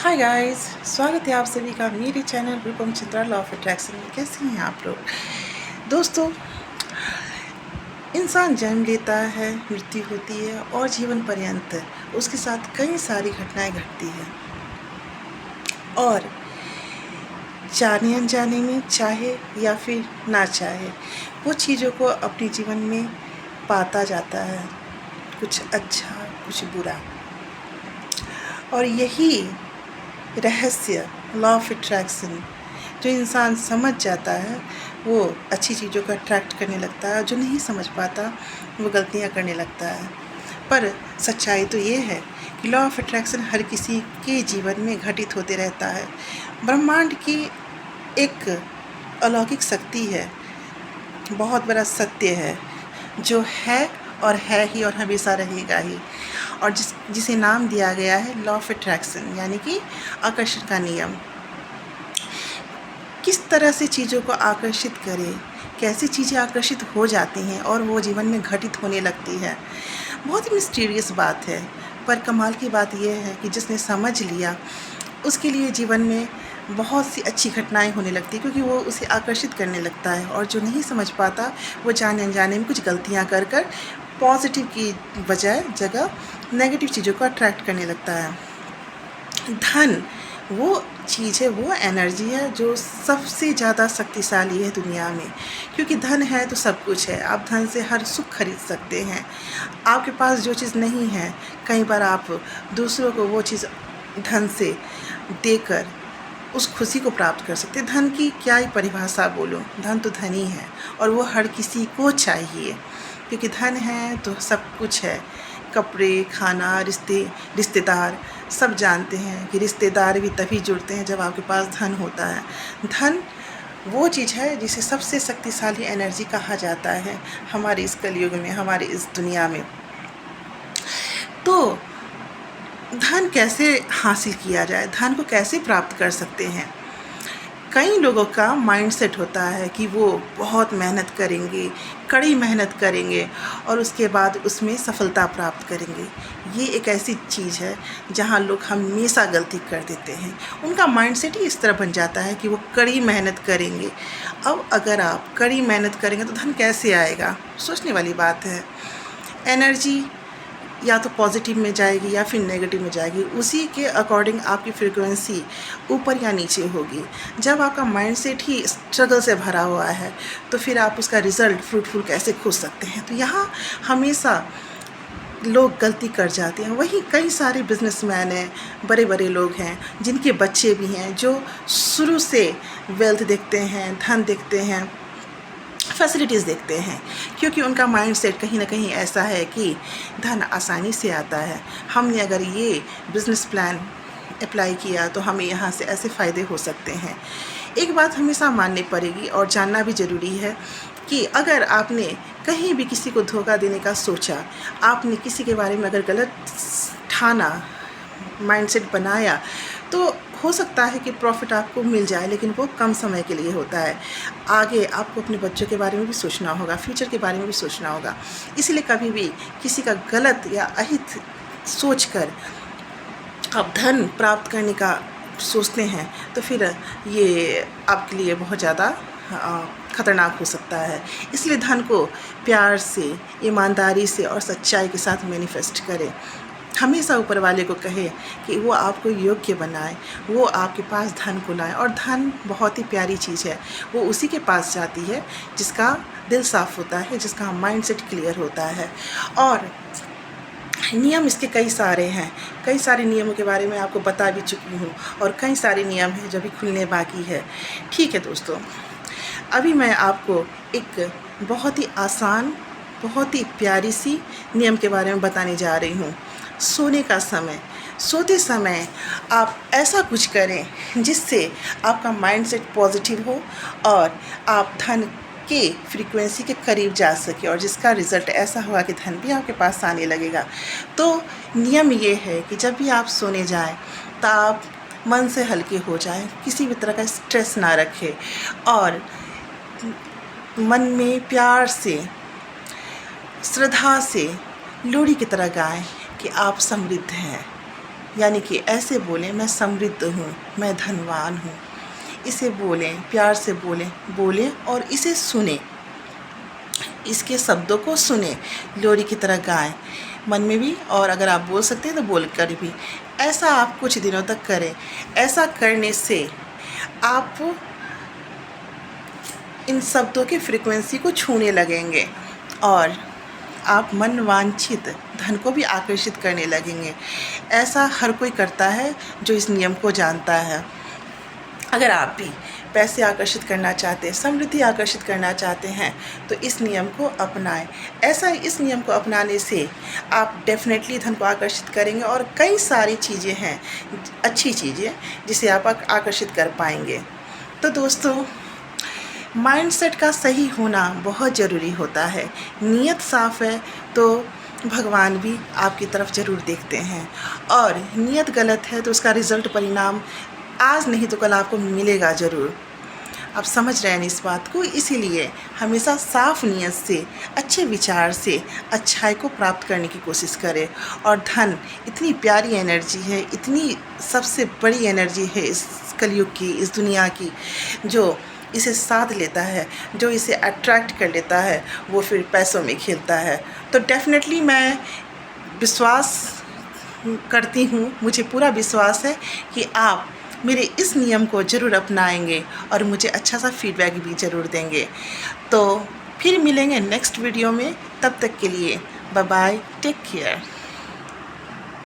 Hi guys, स्वागत है आप सभी का मेरे channel Rupam Chitra law of attraction में। कैसे हैं आप लोग दोस्तों? इंसान जन्म लेता है, मृत्यु होती है और जीवन पर्यंत उसके साथ कई सारी घटनाएं घटती हैं और जाने अनजाने में, चाहे या फिर ना चाहे, वो चीज़ों को अपने जीवन में पाता जाता है, कुछ अच्छा कुछ बुरा। और यही रहस्य लॉ ऑफ अट्रैक्शन जो इंसान समझ जाता है वो अच्छी चीज़ों को अट्रैक्ट करने लगता है, और जो नहीं समझ पाता वो गलतियाँ करने लगता है। पर सच्चाई तो ये है कि लॉ ऑफ अट्रैक्शन हर किसी के जीवन में घटित होते रहता है। ब्रह्मांड की एक अलौकिक शक्ति है, बहुत बड़ा सत्य है, जो है और है ही और हमेशा रहेगा ही, और जिसे नाम दिया गया है लॉ ऑफ अट्रैक्शन, यानी कि आकर्षण का नियम। किस तरह से चीज़ों को आकर्षित करें, कैसी चीज़ें आकर्षित हो जाती हैं और वो जीवन में घटित होने लगती है, बहुत ही मिस्टीरियस बात है। पर कमाल की बात यह है कि जिसने समझ लिया उसके लिए जीवन में बहुत सी अच्छी घटनाएं होने लगती, क्योंकि वो उसे आकर्षित करने लगता है। और जो नहीं समझ पाता वो जाने अनजाने में कुछ गलतियां कर पॉजिटिव की बजाय जगह नेगेटिव चीज़ों को अट्रैक्ट करने लगता है। धन वो चीज़ है, वो एनर्जी है जो सबसे ज़्यादा शक्तिशाली है दुनिया में, क्योंकि धन है तो सब कुछ है। आप धन से हर सुख खरीद सकते हैं। आपके पास जो चीज़ नहीं है, कई बार आप दूसरों को वो चीज़ धन से देकर उस खुशी को प्राप्त कर सकते हैं। धन की क्या ही परिभाषा बोलूं, धन तो धन ही है और वो हर किसी को चाहिए, क्योंकि धन है तो सब कुछ है। कपड़े, खाना, रिश्तेदार सब जानते हैं कि रिश्तेदार भी तभी जुड़ते हैं जब आपके पास धन होता है। धन वो चीज़ है जिसे सबसे शक्तिशाली एनर्जी कहा जाता है हमारे इस कलयुग में, हमारे इस दुनिया में। तो धन कैसे हासिल किया जाए, धन को कैसे प्राप्त कर सकते हैं? कई लोगों का माइंडसेट होता है कि वो बहुत मेहनत करेंगे, कड़ी मेहनत करेंगे और उसके बाद उसमें सफलता प्राप्त करेंगे। ये एक ऐसी चीज़ है जहाँ लोग हमेशा गलती कर देते हैं। उनका माइंडसेट ही इस तरह बन जाता है कि वो कड़ी मेहनत करेंगे। अब अगर आप कड़ी मेहनत करेंगे तो धन कैसे आएगा? सोचने वाली बात है। एनर्जी या तो पॉजिटिव में जाएगी या फिर नेगेटिव में जाएगी, उसी के अकॉर्डिंग आपकी फ्रीक्वेंसी ऊपर या नीचे होगी। जब आपका माइंडसेट ही स्ट्रगल से भरा हुआ है तो फिर आप उसका रिज़ल्ट फ्रूटफुल कैसे खोज सकते हैं? तो यहाँ हमेशा लोग गलती कर जाते हैं। वहीं कई सारे बिजनेसमैन हैं, बड़े बड़े लोग हैं जिनके बच्चे भी हैं, जो शुरू से वेल्थ देखते हैं, धन देखते हैं, फैसिलिटीज़ देखते हैं, क्योंकि उनका माइंडसेट कहीं ना कहीं ऐसा है कि धन आसानी से आता है। हमने अगर ये बिज़नेस प्लान अप्लाई किया तो हमें यहाँ से ऐसे फ़ायदे हो सकते हैं। एक बात हमेशा माननी पड़ेगी और जानना भी ज़रूरी है कि अगर आपने कहीं भी किसी को धोखा देने का सोचा, आपने किसी के बारे में अगर गलत ठाना, माइंडसेट बनाया, तो हो सकता है कि प्रॉफिट आपको मिल जाए, लेकिन वो कम समय के लिए होता है। आगे आपको अपने बच्चों के बारे में भी सोचना होगा, फ्यूचर के बारे में भी सोचना होगा। इसलिए कभी भी किसी का गलत या अहित सोचकर आप धन प्राप्त करने का सोचते हैं तो फिर ये आपके लिए बहुत ज़्यादा ख़तरनाक हो सकता है। इसलिए धन को प्यार से, ईमानदारी से और सच्चाई के साथ मैनिफेस्ट करें। हमेशा ऊपर वाले को कहे कि वो आपको योग्य बनाए, वो आपके पास धन को लाए। और धन बहुत ही प्यारी चीज़ है, वो उसी के पास जाती है जिसका दिल साफ़ होता है, जिसका माइंडसेट क्लियर होता है। और नियम इसके कई सारे हैं, कई सारे नियमों के बारे में आपको बता भी चुकी हूँ, और कई सारे नियम हैं जो अभी खुलने बाकी है। ठीक है दोस्तों, अभी मैं आपको एक बहुत ही आसान, बहुत ही प्यारी सी नियम के बारे में बताने जा रही हूँ। सोने का समय, सोते समय आप ऐसा कुछ करें जिससे आपका माइंडसेट पॉजिटिव हो और आप धन के फ्रीक्वेंसी के करीब जा सके, और जिसका रिज़ल्ट ऐसा होगा कि धन भी आपके पास आने लगेगा। तो नियम ये है कि जब भी आप सोने जाएं तो आप मन से हल्के हो जाएं, किसी भी तरह का स्ट्रेस ना रखें और मन में प्यार से, श्रद्धा से लोरी की तरह गाएं कि आप समृद्ध हैं, यानी कि ऐसे बोलें, मैं समृद्ध हूँ, मैं धनवान हूँ। इसे बोलें, प्यार से बोलें बोलें और इसे सुने, इसके शब्दों को सुने, लोरी की तरह गाएं मन में भी, और अगर आप बोल सकते हैं तो बोल कर भी। ऐसा आप कुछ दिनों तक करें। ऐसा करने से आप इन शब्दों की फ्रीक्वेंसी को छूने लगेंगे और आप मन वांछित धन को भी आकर्षित करने लगेंगे। ऐसा हर कोई करता है जो इस नियम को जानता है। अगर आप भी पैसे आकर्षित करना चाहते हैं, समृद्धि आकर्षित करना चाहते हैं, तो इस नियम को अपनाएं। इस नियम को अपनाने से आप डेफिनेटली धन को आकर्षित करेंगे और कई सारी चीज़ें हैं, अच्छी चीज़ें, जिसे आप आकर्षित कर पाएंगे। तो दोस्तों, माइंडसेट का सही होना बहुत ज़रूरी होता है। नीयत साफ़ है तो भगवान भी आपकी तरफ ज़रूर देखते हैं, और नीयत गलत है तो उसका रिज़ल्ट, परिणाम आज नहीं तो कल आपको मिलेगा ज़रूर। आप समझ रहे हैं इस बात को। इसीलिए हमेशा साफ नीयत से, अच्छे विचार से अच्छाई को प्राप्त करने की कोशिश करें। और धन इतनी प्यारी एनर्जी है, इतनी सबसे बड़ी एनर्जी है इस कलयुग की, इस दुनिया की, जो इसे साध लेता है, जो इसे अट्रैक्ट कर लेता है, वो फिर पैसों में खेलता है। तो डेफिनेटली मैं विश्वास करती हूँ, मुझे पूरा विश्वास है कि आप मेरे इस नियम को ज़रूर अपनाएंगे और मुझे अच्छा सा फीडबैक भी ज़रूर देंगे। तो फिर मिलेंगे नेक्स्ट वीडियो में। तब तक के लिए बाय बाय, टेक केयर।